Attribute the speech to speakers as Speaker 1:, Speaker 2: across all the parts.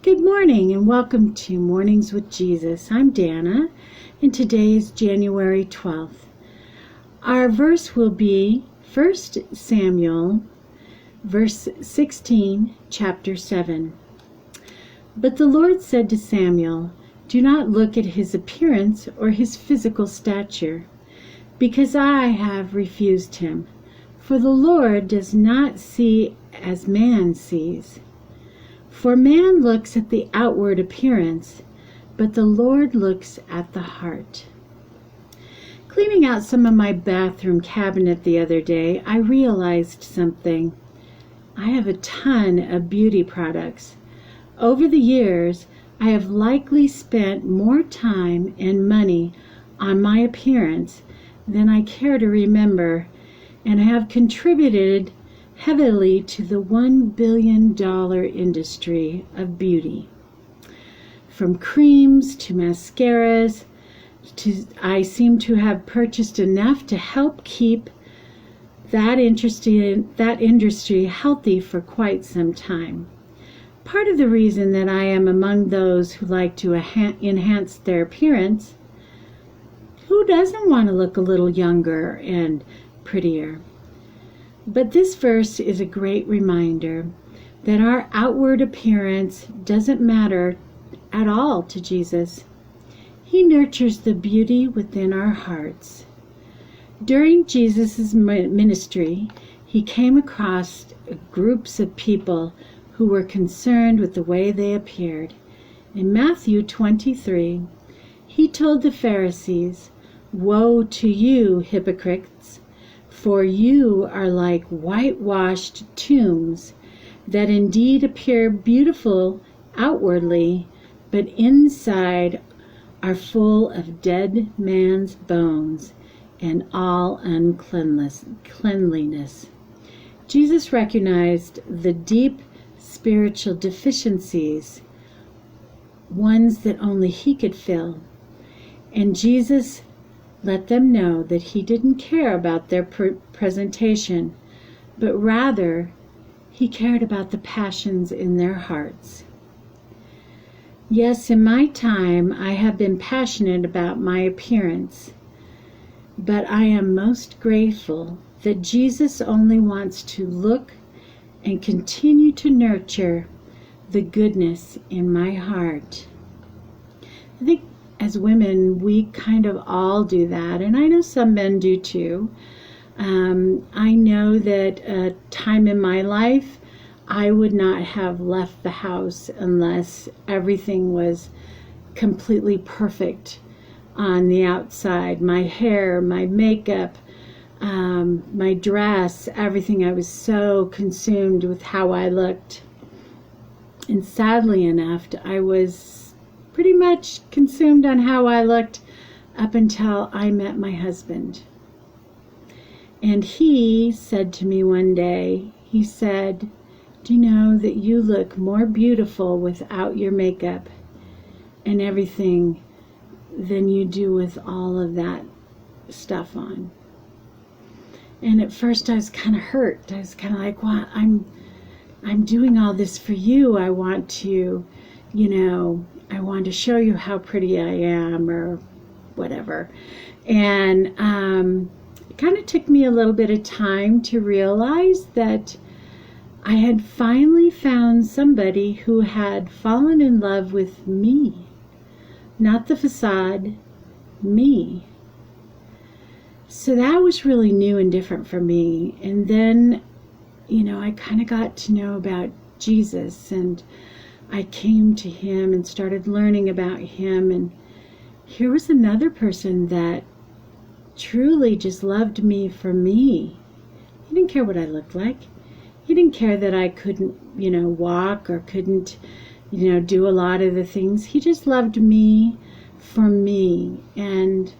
Speaker 1: Good morning and welcome to Mornings with Jesus. I'm Dana and today is January 12th. Our verse will be 1 Samuel verse 16, chapter 7. But the Lord said to Samuel, "Do not look at his appearance or his physical stature, because I have refused him. For the Lord does not see as man sees. For man looks at the outward appearance, but the Lord looks at the heart." Cleaning out some of my bathroom cabinet the other day, I realized something. I have a ton of beauty products. Over the years, I have likely spent more time and money on my appearance than I care to remember, and have contributed heavily to the $1 billion industry of beauty. From creams to mascaras, I seem to have purchased enough to help keep that industry healthy for quite some time. Part of the reason that I am among those who like to enhance their appearance, who doesn't want to look a little younger and prettier? But this verse is a great reminder that our outward appearance doesn't matter at all to Jesus. He nurtures the beauty within our hearts. During Jesus' ministry, he came across groups of people who were concerned with the way they appeared. In Matthew 23, he told the Pharisees, "Woe to you, hypocrites! For you are like whitewashed tombs, that indeed appear beautiful outwardly, but inside are full of dead man's bones and all uncleanliness." Jesus recognized the deep spiritual deficiencies, ones that only he could fill. And Jesus let them know that he didn't care about their presentation, but rather he cared about the passions in their hearts. Yes, in my time, I have been passionate about my appearance, but I am most grateful that Jesus only wants to look and continue to nurture the goodness in my heart. I think as women, we kind of all do that, and I know some men do too. I know that a time in my life, I would not have left the house unless everything was completely perfect on the outside. My hair, my makeup, my dress, everything. I was so consumed with how I looked. And sadly enough, I was pretty much consumed on how I looked up until I met my husband. And he said to me one day, he said, "Do you know that you look more beautiful without your makeup and everything than you do with all of that stuff on?" And at first I was kind of hurt. I was kind of like, "Well, I'm doing all this for you. I want to, I want to show you how pretty I am," or whatever. And it kind of took me a little bit of time to realize that I had finally found somebody who had fallen in love with me. Not the facade, me. So that was really new and different for me. And then, I kind of got to know about Jesus, and I came to him and started learning about him, and here was another person that truly just loved me for me. He didn't care what I looked like. He didn't care that I couldn't, walk or couldn't, do a lot of the things. He just loved me for me. And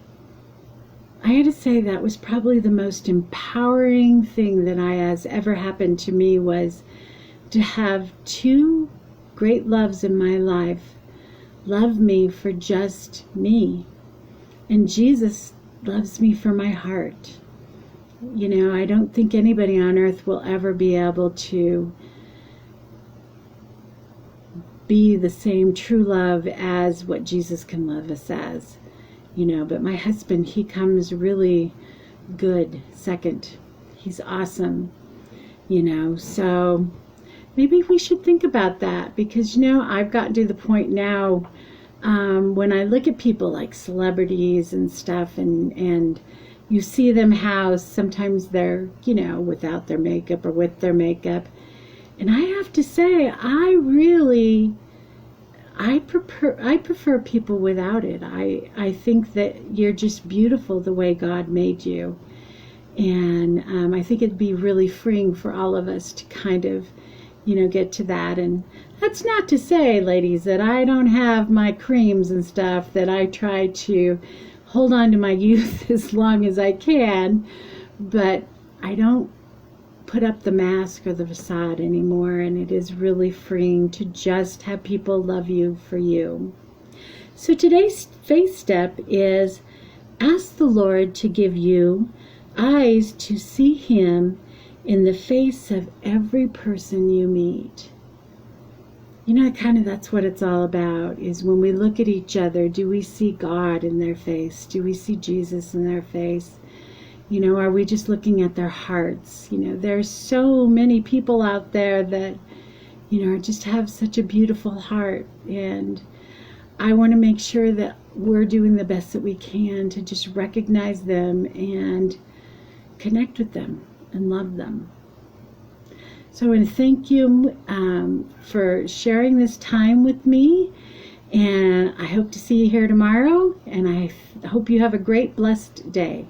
Speaker 1: I had to say that was probably the most empowering thing that has ever happened to me, was to have two great loves in my life love me for just me. And Jesus loves me for my heart. I don't think anybody on earth will ever be able to be the same true love as what Jesus can love us as, but my husband, he comes really good second. He's awesome, so maybe we should think about that, because I've gotten to the point now, when I look at people like celebrities and stuff, and you see them how sometimes they're without their makeup or with their makeup, and I have to say I prefer people without it. I think that you're just beautiful the way God made you, and I think it'd be really freeing for all of us to kind of get to that. And that's not to say, ladies, that I don't have my creams and stuff, that I try to hold on to my youth as long as I can, but I don't put up the mask or the facade anymore, and it is really freeing to just have people love you for you. So today's faith step is ask the Lord to give you eyes to see Him in the face of every person you meet. That's what it's all about, is when we look at each other, do we see God in their face? Do we see Jesus in their face? Are we just looking at their hearts? There's so many people out there that, just have such a beautiful heart. And I want to make sure that we're doing the best that we can to just recognize them and connect with them and love them. So I want to thank you for sharing this time with me. And I hope to see you here tomorrow. And I hope you have a great, blessed day.